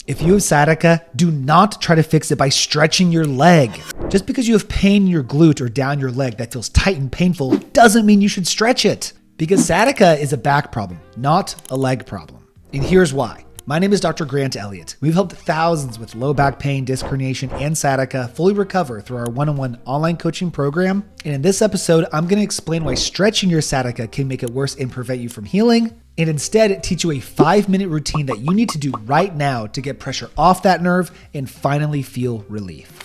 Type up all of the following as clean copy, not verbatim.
If you have sciatica, do not try to fix it by stretching your leg. Just because you have pain in your glute or down your leg that feels tight and painful doesn't mean you should stretch it. Because sciatica is a back problem, not a leg problem. And here's why. My name is Dr. Grant Elliott. We've helped thousands with low back pain, disc herniation, and sciatica fully recover through our one-on-one online coaching program. And in this episode, I'm going to explain why stretching your sciatica can make it worse and prevent you from healing, and instead teach you a 5-minute routine that you need to do right now to get pressure off that nerve and finally feel relief.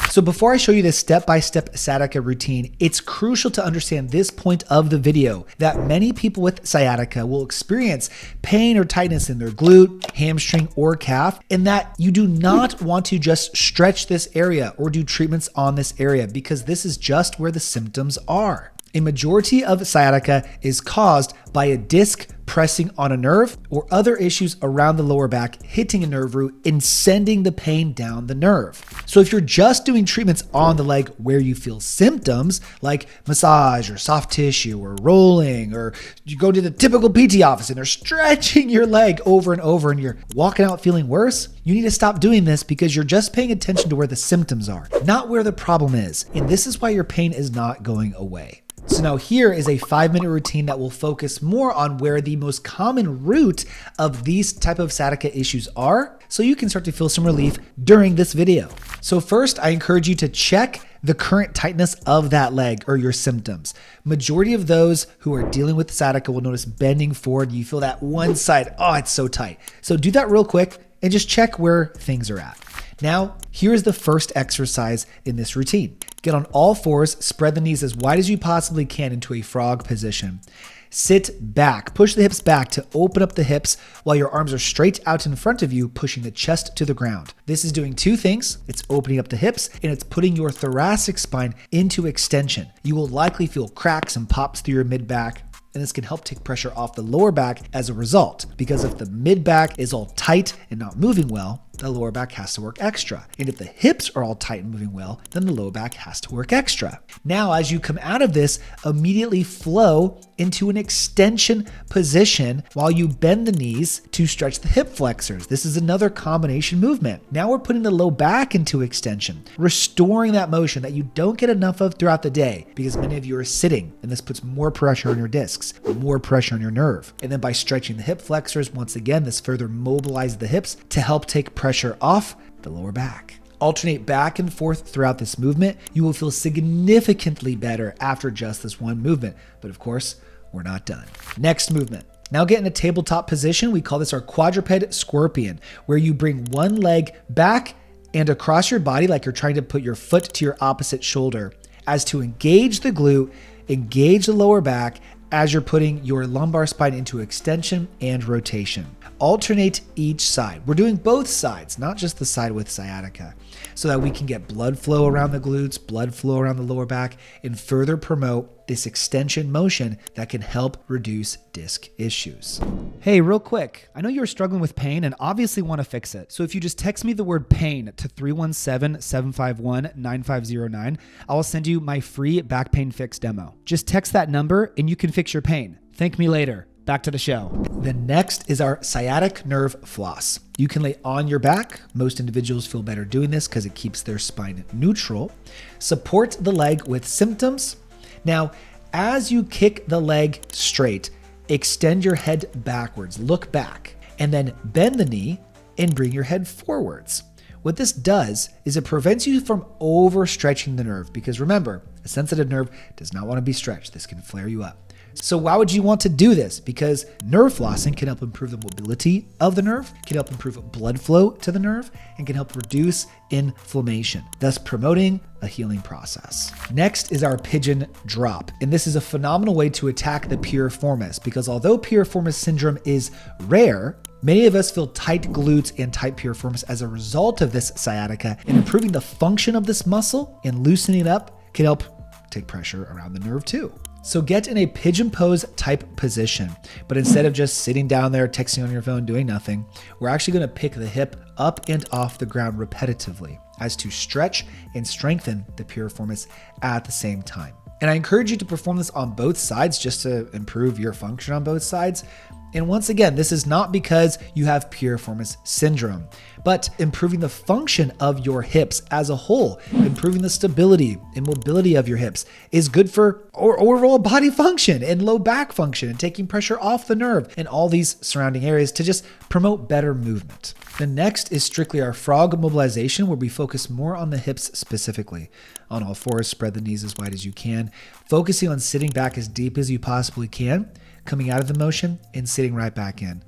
So before I show you this step-by-step sciatica routine, it's crucial to understand this point of the video, that many people with sciatica will experience pain or tightness in their glute, hamstring, or calf, and that you do not want to just stretch this area or do treatments on this area because this is just where the symptoms are. A majority of sciatica is caused by a disc pressing on a nerve or other issues around the lower back hitting a nerve root and sending the pain down the nerve. So if you're just doing treatments on the leg where you feel symptoms like massage or soft tissue or rolling, or you go to the typical PT office and they're stretching your leg over and over and you're walking out feeling worse, you need to stop doing this because you're just paying attention to where the symptoms are, not where the problem is. And this is why your pain is not going away. So now here is a 5-minute routine that will focus more on where the most common root of these type of sciatica issues are, so you can start to feel some relief during this video. So first, I encourage you to check the current tightness of that leg or your symptoms. Majority of those who are dealing with sciatica will notice bending forward. You feel that one side, oh, it's so tight. So do that real quick and just check where things are at. Now, here's the first exercise in this routine. Get on all fours, spread the knees as wide as you possibly can into a frog position. Sit back, push the hips back to open up the hips while your arms are straight out in front of you, pushing the chest to the ground. This is doing two things. It's opening up the hips and it's putting your thoracic spine into extension. You will likely feel cracks and pops through your mid-back, and this can help take pressure off the lower back as a result, because if the mid-back is all tight and not moving well, the lower back has to work extra. And if the hips are all tight and moving well, then the lower back has to work extra. Now, as you come out of this, immediately flow into an extension position while you bend the knees to stretch the hip flexors. This is another combination movement. Now we're putting the low back into extension, restoring that motion that you don't get enough of throughout the day because many of you are sitting, and this puts more pressure on your discs, more pressure on your nerve. And then by stretching the hip flexors, once again, this further mobilizes the hips to help take pressure off the lower back. Alternate back and forth throughout this movement. You will feel significantly better after just this one movement. But of course, we're not done. Next movement. Now get in a tabletop position. We call this our quadruped scorpion, where you bring one leg back and across your body like you're trying to put your foot to your opposite shoulder, as to engage the glute, engage the lower back, as you're putting your lumbar spine into extension and rotation. Alternate each side. We're doing both sides, not just the side with sciatica, so that we can get blood flow around the glutes, blood flow around the lower back, and further promote this extension motion that can help reduce disc issues. Hey, real quick, I know you're struggling with pain and obviously want to fix it. So if you just text me the word pain to 317-751-9509, I will send you my free back pain fix demo. Just text that number and you can fix your pain. Thank me later. Back to the show. The next is our sciatic nerve floss. You can lay on your back. Most individuals feel better doing this because it keeps their spine neutral. Support the leg with symptoms. Now, as you kick the leg straight, extend your head backwards, look back, and then bend the knee and bring your head forwards. What this does is it prevents you from overstretching the nerve, because remember, a sensitive nerve does not want to be stretched. This can flare you up. So why would you want to do this? Because nerve flossing can help improve the mobility of the nerve, can help improve blood flow to the nerve, and can help reduce inflammation, thus promoting a healing process. Next is our pigeon drop. And this is a phenomenal way to attack the piriformis, because although piriformis syndrome is rare, many of us feel tight glutes and tight piriformis as a result of this sciatica, and improving the function of this muscle and loosening it up can help take pressure around the nerve too. So get in a pigeon pose type position, but instead of just sitting down there, texting on your phone, doing nothing, we're actually going to pick the hip up and off the ground repetitively as to stretch and strengthen the piriformis at the same time. And I encourage you to perform this on both sides just to improve your function on both sides. And once again, this is not because you have piriformis syndrome, but improving the function of your hips as a whole, improving the stability and mobility of your hips is good for overall body function and low back function and taking pressure off the nerve and all these surrounding areas to just promote better movement. The next is strictly our frog mobilization, where we focus more on the hips specifically. On all fours, spread the knees as wide as you can, focusing on sitting back as deep as you possibly can, coming out of the motion and sitting right back in.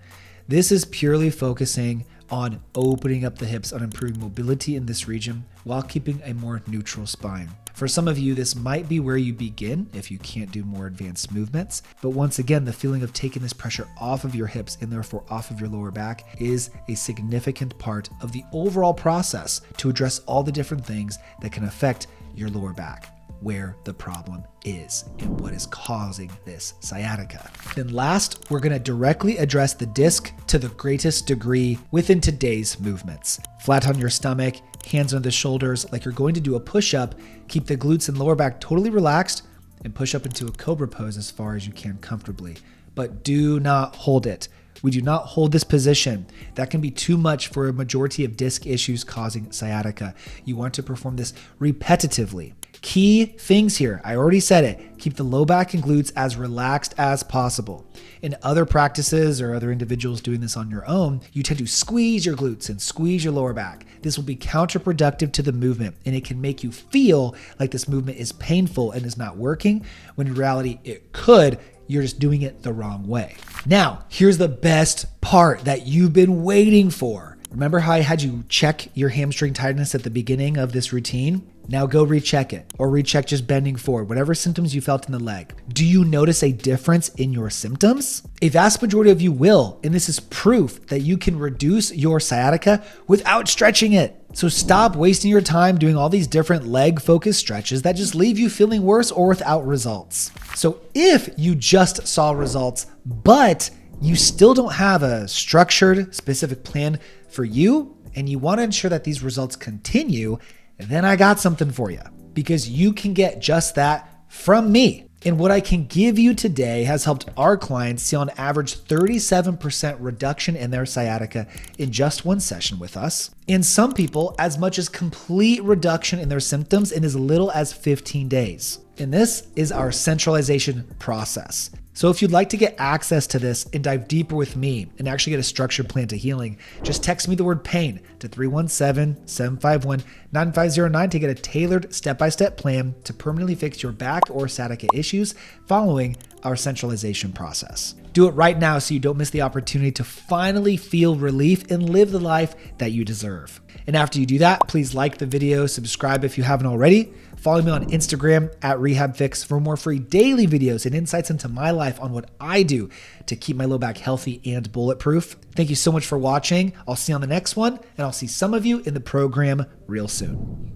This is purely focusing on opening up the hips, on improving mobility in this region while keeping a more neutral spine. For some of you, this might be where you begin if you can't do more advanced movements. But once again, the feeling of taking this pressure off of your hips and therefore off of your lower back is a significant part of the overall process to address all the different things that can affect your lower back, where the problem is and what is causing this sciatica. Then last, we're going to directly address the disc to the greatest degree within today's movements. Flat on your stomach, hands on the shoulders, like you're going to do a push-up. Keep the glutes and lower back totally relaxed and push up into a cobra pose as far as you can comfortably. But do not hold it. We do not hold this position. That can be too much for a majority of disc issues causing sciatica. You want to perform this repetitively. Key things here, I already said it, keep the low back and glutes as relaxed as possible. In other practices or other individuals doing this on your own, you tend to squeeze your glutes and squeeze your lower back. This will be counterproductive to the movement, and it can make you feel like this movement is painful and is not working, when in reality it could. You're just doing it the wrong way. Now, here's the best part that you've been waiting for. Remember how I had you check your hamstring tightness at the beginning of this routine? Now go recheck it, or recheck just bending forward, whatever symptoms you felt in the leg. Do you notice a difference in your symptoms? A vast majority of you will, and this is proof that you can reduce your sciatica without stretching it. So stop wasting your time doing all these different leg-focused stretches that just leave you feeling worse or without results. So if you just saw results, but you still don't have a structured, specific plan for you, and you want to ensure that these results continue, then I got something for you, because you can get just that from me. And what I can give you today has helped our clients see on average 37% reduction in their sciatica in just one session with us. And some people, as much as complete reduction in their symptoms in as little as 15 days. And this is our centralization process. So if you'd like to get access to this and dive deeper with me and actually get a structured plan to healing, just text me the word pain to 317-751-9509 to get a tailored step-by-step plan to permanently fix your back or sciatica issues following our centralization process. Do it right now so you don't miss the opportunity to finally feel relief and live the life that you deserve. And after you do that, please like the video, subscribe if you haven't already. Follow me on Instagram at RehabFix for more free daily videos and insights into my life on what I do to keep my low back healthy and bulletproof. Thank you so much for watching. I'll see you on the next one, and I'll see some of you in the program real soon.